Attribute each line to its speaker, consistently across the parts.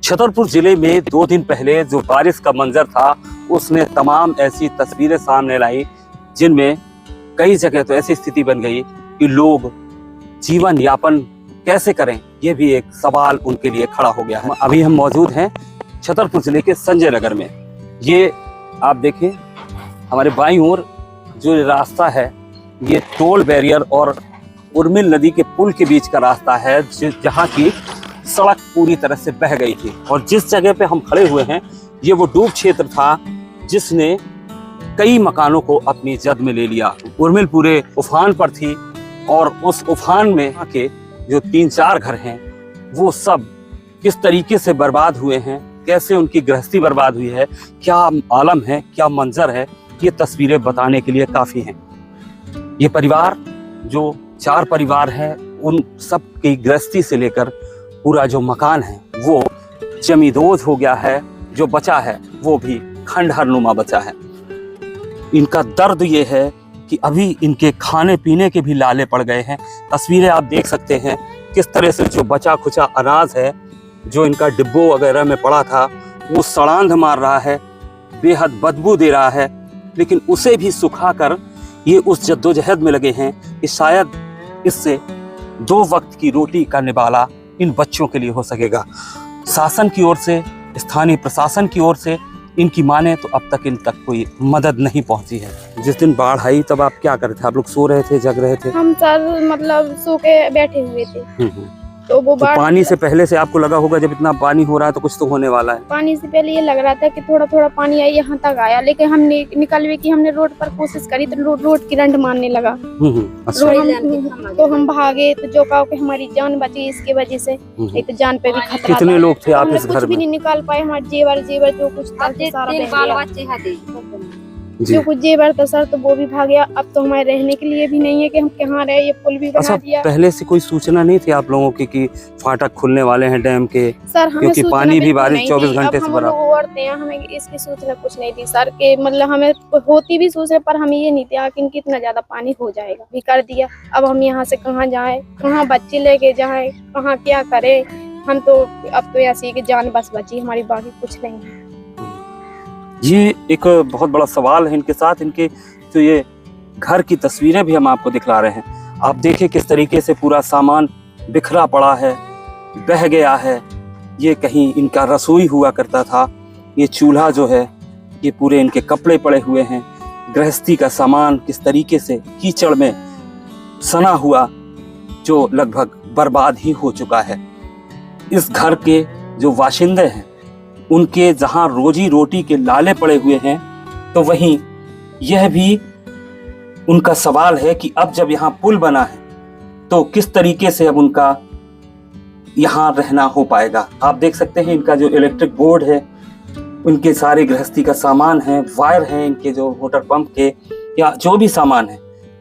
Speaker 1: छतरपुर जिले में 2 दिन पहले जो बारिश का मंजर था उसने तमाम ऐसी तस्वीरें सामने लाई जिनमें कई जगह तो ऐसी स्थिति बन गई कि लोग जीवन यापन कैसे करें, ये भी एक सवाल उनके लिए खड़ा हो गया है। अभी हम मौजूद हैं छतरपुर जिले के संजय नगर में। ये आप देखें हमारे बाईं ओर जो रास्ता है ये टोल बैरियर और उर्मिल नदी के पुल के बीच का रास्ता है जहाँ की सड़क पूरी तरह से बह गई थी। और जिस जगह पे हम खड़े हुए हैं ये वो डूब क्षेत्र था जिसने कई मकानों को अपनी जद में ले लिया। उर्मिल पूरे उफान पर थी और उस उफान में के जो 3-4 घर हैं वो सब किस तरीके से बर्बाद हुए हैं, कैसे उनकी गृहस्थी बर्बाद हुई है, क्या आलम है, क्या मंजर है, ये तस्वीरें बताने के लिए काफी हैं। ये परिवार जो 4 परिवार हैं उन सब की गृहस्थी से लेकर पूरा जो मकान है वो जमींदोज हो गया है, जो बचा है वो भी खंडहरनुमा बचा है। इनका दर्द ये है कि अभी इनके खाने पीने के भी लाले पड़ गए हैं। तस्वीरें आप देख सकते हैं किस तरह से जो बचा खुचा अनाज है जो इनका डिब्बों वगैरह में पड़ा था वो सड़ांध मार रहा है, बेहद बदबू दे रहा है, लेकिन उसे भी सुखाकर ये उस जद्दोजहद में लगे हैं कि शायद इससे 2 वक्त की रोटी का निवाला इन बच्चों के लिए हो सकेगा। शासन की ओर से, स्थानीय प्रशासन की ओर से इनकी माने तो अब तक इन तक कोई मदद नहीं पहुंची है। जिस दिन बाढ़ आई तब आप क्या कर रहे थे? आप लोग सो रहे थे, जग रहे थे?
Speaker 2: हम सर मतलब सो के बैठे हुए थे। तो वो
Speaker 1: तो पानी से पहले से आपको लगा होगा जब इतना पानी हो रहा है तो कुछ तो होने वाला है।
Speaker 2: पानी से पहले ये लग रहा था कि थोड़ा थोड़ा पानी आया, यहाँ तक आया, लेकिन हमने निकलने की हमने रोड पर कोशिश करी तो रोड करंट मारने लगा।
Speaker 1: अच्छा।
Speaker 2: तो हम भागे तो जो कहा कि हमारी जान बची इसकी वजह से, नहीं तो जान पे भी खतरा।
Speaker 1: कितने लोग थे आप इस घर
Speaker 2: कुछ भी
Speaker 1: में?
Speaker 2: नहीं निकाल पाए, हमारे जेवर जो कुछ था सारा बह गया। जो कुछ जेवर था सर तो वो भी भाग गया। अब तो हमारे रहने के लिए भी नहीं है कि हम कहाँ रहे। ये पुल भी बना दिया।
Speaker 1: पहले से कोई सूचना नहीं थी आप लोगों की कि फाटक खुलने वाले हैं डैम के?
Speaker 2: सर हमें
Speaker 1: क्योंकि पानी भी बारिश 24 घंटे से भरा।
Speaker 2: हमें इसकी सूचना कुछ नहीं थी सर के, मतलब हमें होती भी सूचना पर हमें ये नहीं था कि कितना ज्यादा पानी हो जाएगा। भी कर दिया, अब हम यहाँ से कहाँ जाए, कहाँ बच्चे लेके जाए, कहाँ क्या करे। हम तो अब तो ऐसी की जान बस बची हमारी, बाकी कुछ नहीं है।
Speaker 1: ये एक बहुत बड़ा सवाल है इनके साथ। इनके तो ये घर की तस्वीरें भी हम आपको दिखला रहे हैं। आप देखिए किस तरीके से पूरा सामान बिखरा पड़ा है, बह गया है। ये कहीं इनका रसोई हुआ करता था, ये चूल्हा जो है ये पूरे इनके कपड़े पड़े हुए हैं। गृहस्थी का सामान किस तरीके से कीचड़ में सना हुआ जो लगभग बर्बाद ही हो चुका है। इस घर के जो वाशिंदे हैं उनके जहां रोजी रोटी के लाले पड़े हुए हैं तो वहीं यह भी उनका सवाल है कि अब जब यहाँ पुल बना है तो किस तरीके से अब उनका यहाँ रहना हो पाएगा। आप देख सकते हैं इनका जो इलेक्ट्रिक बोर्ड है, उनके सारे गृहस्थी का सामान है, वायर है, इनके जो मोटर पंप के या जो भी सामान है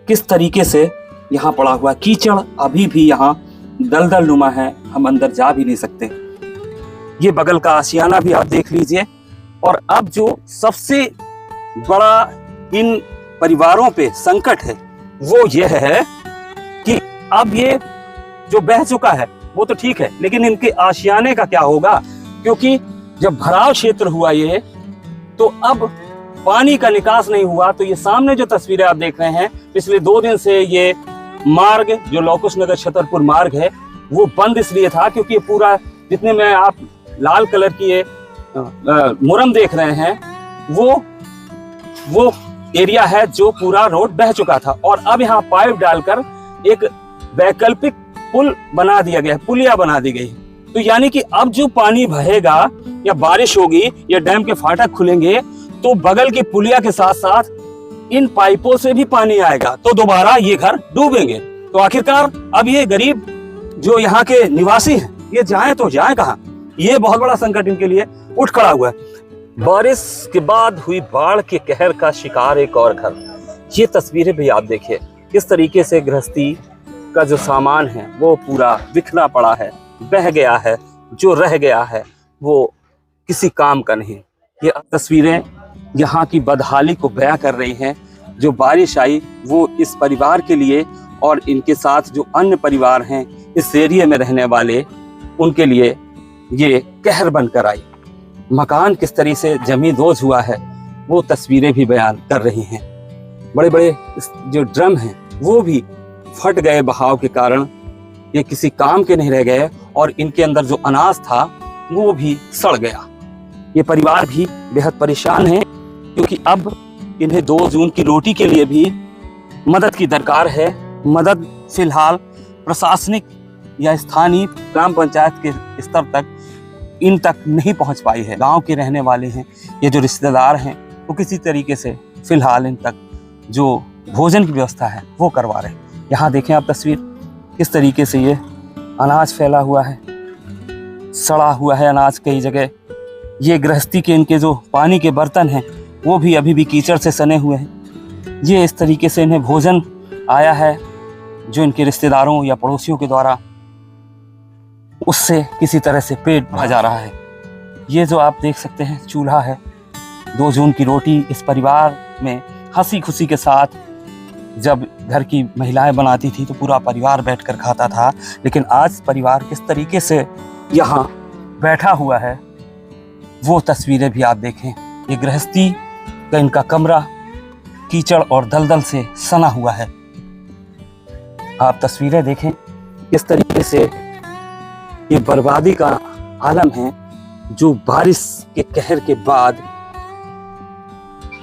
Speaker 1: किस तरीके से यहाँ पड़ा हुआ। कीचड़ अभी भी यहाँ दलदल नुमा है, हम अंदर जा भी नहीं सकते। ये बगल का आशियाना भी आप देख लीजिए। और अब जो सबसे बड़ा इन परिवारों पे संकट है वो ये है कि अब ये जो बह चुका है वो तो ठीक है, लेकिन इनके आशियाने का क्या होगा? क्योंकि जब भराव क्षेत्र हुआ ये तो अब पानी का निकास नहीं हुआ। तो ये सामने जो तस्वीरें आप देख रहे हैं, पिछले 2 दिन से ये मार्ग जो लौकुश नगर छतरपुर मार्ग है वो बंद इसलिए था क्योंकि पूरा जितने में आप लाल कलर की ये मुरम देख रहे हैं वो एरिया है जो पूरा रोड बह चुका था। और अब यहाँ पाइप डालकर एक वैकल्पिक पुल बना दिया गया, पुलिया बना दी गई। तो यानी कि अब जो पानी बहेगा या बारिश होगी या डैम के फाटक खुलेंगे तो बगल की पुलिया के साथ साथ इन पाइपों से भी पानी आएगा तो दोबारा ये घर डूबेंगे। तो आखिरकार अब ये गरीब जो यहाँ के निवासी हैं ये जाएं तो जाएं कहाँ? ये बहुत बड़ा संकट इनके लिए उठ खड़ा हुआ है। बारिश के बाद हुई बाढ़ के कहर का शिकार एक और घर। ये तस्वीरें भी आप देखिए किस तरीके से गृहस्थी का जो सामान है वो पूरा बिखरा पड़ा है, बह गया है। जो रह गया है वो किसी काम का नहीं। ये तस्वीरें यहाँ की बदहाली को बयां कर रही हैं। जो बारिश आई वो इस परिवार के लिए और इनके साथ जो अन्य परिवार हैं इस एरिया में रहने वाले, उनके लिए ये कहर बनकर आई। मकान किस तरह से जमींदोज हुआ है वो तस्वीरें भी बयान कर रही हैं। बड़े बड़े जो ड्रम हैं वो भी फट गए बहाव के कारण, ये किसी काम के नहीं रह गए और इनके अंदर जो अनाज था वो भी सड़ गया। ये परिवार भी बेहद परेशान है क्योंकि अब इन्हें 2 जून की रोटी के लिए भी मदद की दरकार है। मदद फिलहाल प्रशासनिक या स्थानीय ग्राम पंचायत के स्तर तक इन तक नहीं पहुंच पाई है। गांव के रहने वाले हैं, ये जो रिश्तेदार हैं वो किसी तरीके से फिलहाल इन तक जो भोजन की व्यवस्था है वो करवा रहे हैं। यहाँ देखें आप तस्वीर, किस तरीके से ये अनाज फैला हुआ है, सड़ा हुआ है अनाज कई जगह। ये गृहस्थी के इनके जो पानी के बर्तन हैं वो भी अभी भी कीचड़ से सने हुए हैं। ये इस तरीके से इन्हें भोजन आया है जो इनके रिश्तेदारों या पड़ोसियों के द्वारा, उससे किसी तरह से पेट भरा रहा है। ये जो आप देख सकते हैं चूल्हा है, 2 जून की रोटी इस परिवार में हंसी खुशी के साथ जब घर की महिलाएं बनाती थी तो पूरा परिवार बैठकर खाता था, लेकिन आज परिवार किस तरीके से यहाँ बैठा हुआ है वो तस्वीरें भी आप देखें। ये गृहस्थी का इनका कमरा कीचड़ और दलदल से सना हुआ है। आप तस्वीरें देखें इस तरीके से ये बर्बादी का आलम है जो बारिश के कहर के बाद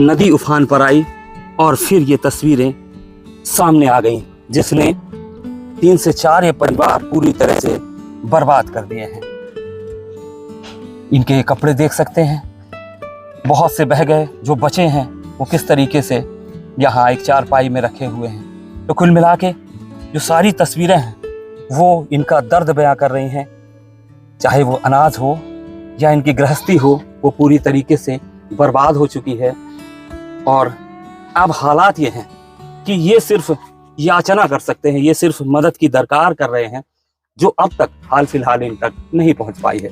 Speaker 1: नदी उफान पर आई और फिर ये तस्वीरें सामने आ गई जिसने 3 से 4 ये परिवार पूरी तरह से बर्बाद कर दिए हैं। इनके ये कपड़े देख सकते हैं, बहुत से बह गए, जो बचे हैं वो किस तरीके से यहाँ एक चारपाई में रखे हुए हैं। तो कुल मिला के जो सारी तस्वीरें हैं वो इनका दर्द बयां कर रही हैं, चाहे वो अनाज हो या इनकी गृहस्थी हो, वो पूरी तरीके से बर्बाद हो चुकी है। और अब हालात ये हैं कि ये सिर्फ याचना कर सकते हैं, ये सिर्फ मदद की दरकार कर रहे हैं जो अब तक हाल फिलहाल इन तक नहीं पहुंच पाई है।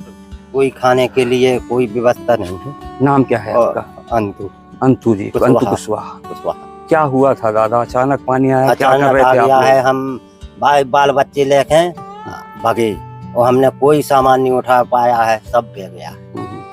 Speaker 3: कोई खाने के लिए कोई व्यवस्था नहीं है।
Speaker 1: नाम क्या है आपका?
Speaker 3: अंतु।
Speaker 1: अंतु जी, अंतु कुशवाहा। क्या हुआ था दादा? अचानक पानी आया, क्या कर रहे थे आप?
Speaker 3: है हम बाल बच्चे लेके भागे और हमने कोई सामान नहीं उठा पाया है, सब बह गया।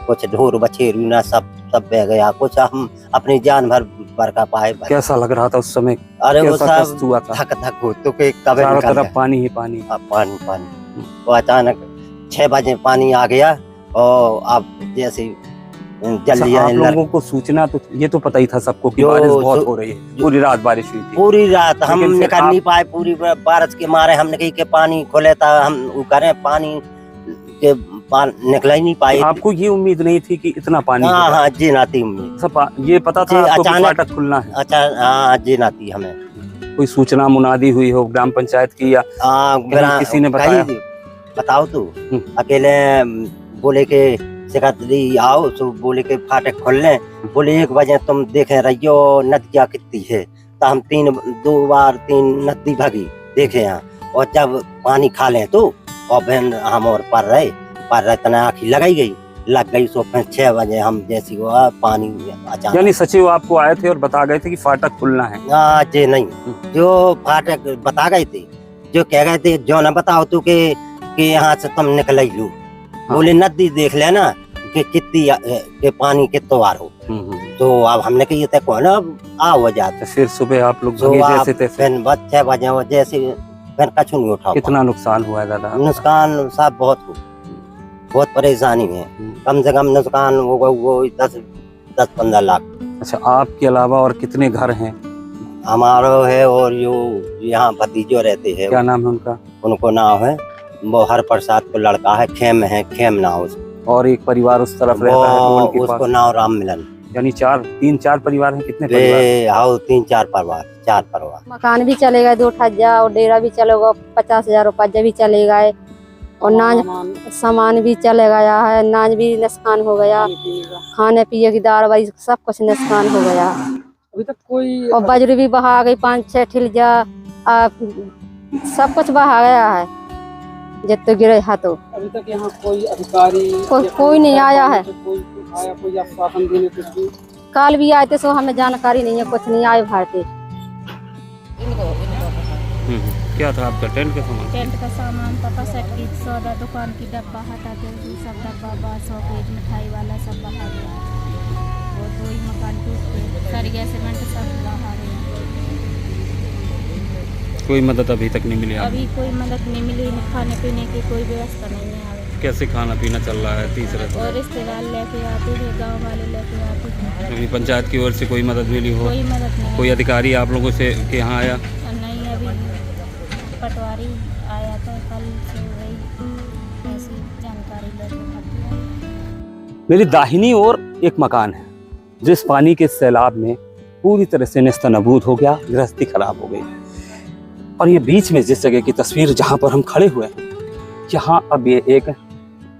Speaker 3: कुछ ढोर बच्चे रूना सब बह गया, कुछ हम अपनी जान भर का पाए।
Speaker 1: कैसा लग रहा था उस समय?
Speaker 3: अरे वो सब
Speaker 1: हुआ था,
Speaker 3: थक हो तो के कब
Speaker 1: चारों तरफ पानी ही पानी।
Speaker 3: पानी पानी। वो अचानक 6 बजे पानी आ गया और अब जैसे जल्दी
Speaker 1: आप लोगों को सूचना तो ये तो पता ही था सबको कि बारिश बहुत हो रही है, पूरी रात बारिश हुई थी।
Speaker 3: पूरी रात हम निकल नहीं पाए, पूरी बारिश के मारे हमने कही के पानी खोले था, हम वो करें पानी के निकल ही नहीं पाए।
Speaker 1: आपको ये उम्मीद नहीं थी कि इतना पानी?
Speaker 3: हाँ जी नाती उम्मीद,
Speaker 1: ये पता था आपको कि फाटक खुलना है?
Speaker 3: अच्छा हाँ जी नाती। हमें
Speaker 1: कोई सूचना मुनादी हुई हो ग्राम पंचायत की या किसी ने बताया?
Speaker 3: बताओ तू अकेले बोले के सेक्रेटरी आओ तो बोले के फाटक खोल लें। बोले 1 बजे तुम देखे रहियो नदियाँ कितनी है, तो हम 2 बार 3 नदी भागी देखे यहाँ। और जब पानी खा लें तो और बहन हम और पर रहे तना आँखी लगाई गई, लग गई। सो फिर 6 बजे हम जैसी हुआ पानी अचानक।
Speaker 1: यानी सचिव आपको आए थे और बता गए थे कि फाटक खुलना है?
Speaker 3: हाँ जी नहीं, जो फाटक बता गए थे, जो कह गए थे जो न बताओ तू के यहाँ से तुम निकल ही लो। बोले नदी देख लेना कि कितनी के पानी कितो आ रहा हो। तो अब हमने कही थे कौन अब आओ जाते।
Speaker 1: फिर सुबह आप लोग जैसे थे?
Speaker 3: फिर 6 बजे जैसे फिर कछु नहीं उठा।
Speaker 1: कितना नुकसान हुआ है दादा?
Speaker 3: नुकसान साहब बहुत परेशानी है। कम से कम नुकसान होगा वो 10-15 लाख।
Speaker 1: अच्छा, आपके अलावा और कितने घर हैं?
Speaker 3: हमारा है और यो यहाँ भतीजो रहते हैं।
Speaker 1: क्या नाम है उनका?
Speaker 3: उनको नाम है वो हर प्रसाद को लड़का है, खेम नाम।
Speaker 1: और एक परिवार उस तरफ रहता है
Speaker 3: उसको नाम राम मिलन।
Speaker 1: यानी 3-4 परिवार हैं? कितने परिवार?
Speaker 3: हाँ 3-4 परिवार, 4 परिवार।
Speaker 4: मकान भी चले गए 2 ठज्जा और डेरा भी चले गए, 50,000 रुपया भी चले गए और नाज सामान भी चले गया है, नाज भी नुकसान हो गया, खाने पिए की दवाई सब कुछ नुकसान हो गया।
Speaker 1: अभी तक कोई
Speaker 4: और बजरी भी बहा गई 5-6 ठिलजा, सब कुछ बहा गया है जितने गिरे है। तो
Speaker 5: अभी तक यहाँ कोई अधिकारी
Speaker 4: कोई नहीं आया है।
Speaker 5: कोई आश्वासन देने कुछ भी?
Speaker 4: काल भी आए थे सो हमें जानकारी नहीं है, कुछ नहीं आए भारतीय।
Speaker 1: क्या था आपका टेंट का सामान?
Speaker 6: टेंट का सामान था, 65 की सौदा दुकान की डब्बा हटा के सब डब्बा 100 पेज मिठाई वाला सब बहा गया। वो 2 ही मकान टूट के सरिया सीमेंट सब बहा गया।
Speaker 1: कोई मदद अभी तक नहीं मिली?
Speaker 6: अभी कोई मदद नहीं मिली, खाने पीने की कोई व्यवस्था नहीं है।
Speaker 1: कैसे खाना पीना चल रहा है? तीसरा
Speaker 6: और रिश्तेदार लेके आते हैं, गांव वाले लेके आते हैं।
Speaker 1: अभी पंचायत की ओर से कोई मदद मिली हो?
Speaker 6: कोई मदद नहीं।
Speaker 1: कोई अधिकारी आप लोगों से के यहाँ आया?
Speaker 6: नहीं, अभी पटवारी आया था कल से, वही ऐसी जानकारी लेके।
Speaker 1: मेरी दाहिनी ओर एक मकान है जिस पानी के सैलाब में पूरी तरह से नेस्तनाबूद हो गया, गृहस्थी खराब हो गई। और ये बीच में जिस जगह की तस्वीर जहाँ पर हम खड़े हुए हैं, यहाँ अब ये एक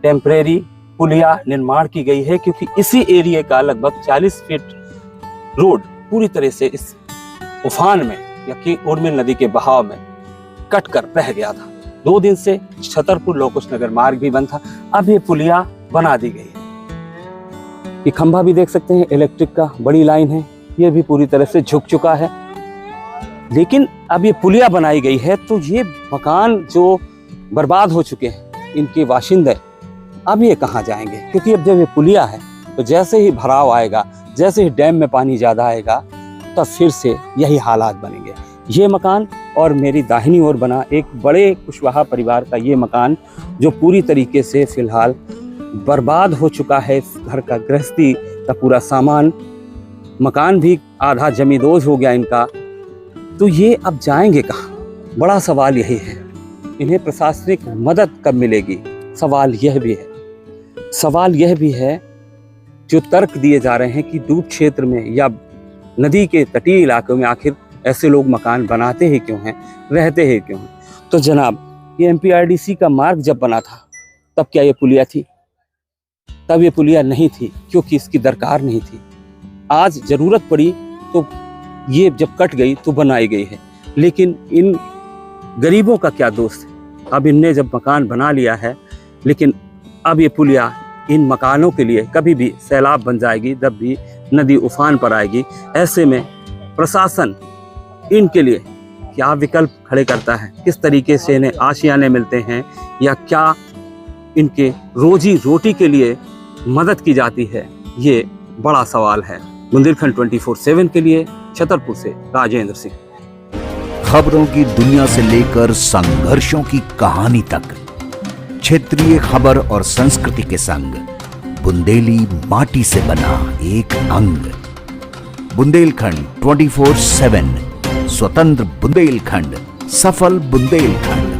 Speaker 1: टेम्परेरी पुलिया निर्माण की गई है, क्योंकि इसी एरिया का लगभग 40 फीट रोड पूरी तरह से इस उफान में या कि उर्मिल नदी के बहाव में कट कर बह गया था। 2 दिन से छतरपुर लोकुश नगर मार्ग भी बंद था। अब ये पुलिया बना दी गई है। ये खंभा भी देख सकते हैं, इलेक्ट्रिक का बड़ी लाइन है, ये भी पूरी तरह से झुक चुका है। लेकिन अब ये पुलिया बनाई गई है तो ये मकान जो बर्बाद हो चुके हैं, इनके बाशिंदे अब ये कहाँ जाएंगे? क्योंकि अब जब ये पुलिया है तो जैसे ही भराव आएगा, जैसे ही डैम में पानी ज़्यादा आएगा, तब फिर से यही हालात बनेंगे। ये मकान और मेरी दाहिनी ओर बना एक बड़े कुशवाहा परिवार का ये मकान जो पूरी तरीके से फिलहाल बर्बाद हो चुका है। इस घर का गृहस्थी का पूरा सामान, मकान भी आधा जमींदोज हो गया इनका। तो ये अब जाएंगे कहाँ? बड़ा सवाल यही है। इन्हें प्रशासनिक मदद कब मिलेगी? सवाल यह भी है जो तर्क दिए जा रहे हैं कि डूब क्षेत्र में या नदी के तटीय इलाकों में आखिर ऐसे लोग मकान बनाते ही क्यों हैं, रहते ही क्यों हैं? तो जनाब, ये MPRDC का मार्ग जब बना था तब क्या ये पुलिया थी? तब ये पुलिया नहीं थी, क्योंकि इसकी दरकार नहीं थी। आज जरूरत पड़ी तो ये जब कट गई तो बनाई गई है। लेकिन इन गरीबों का क्या दोष है? अब इनने जब मकान बना लिया है, लेकिन अब ये पुलिया इन मकानों के लिए कभी भी सैलाब बन जाएगी, जब भी नदी उफान पर आएगी। ऐसे में प्रशासन इनके लिए क्या विकल्प खड़े करता है? किस तरीके से इन्हें आशियाने मिलते हैं, या क्या इनके रोजी रोटी के लिए मदद की जाती है? ये बड़ा सवाल है। बुंदेलखंड 24/7 के लिए छतरपुर से राजेंद्र सिंह।
Speaker 7: खबरों की दुनिया से लेकर संघर्षों की कहानी तक, क्षेत्रीय खबर और संस्कृति के संग बुंदेली माटी से बना एक अंग। बुंदेलखंड 24/7, स्वतंत्र बुंदेलखंड, सफल बुंदेलखंड।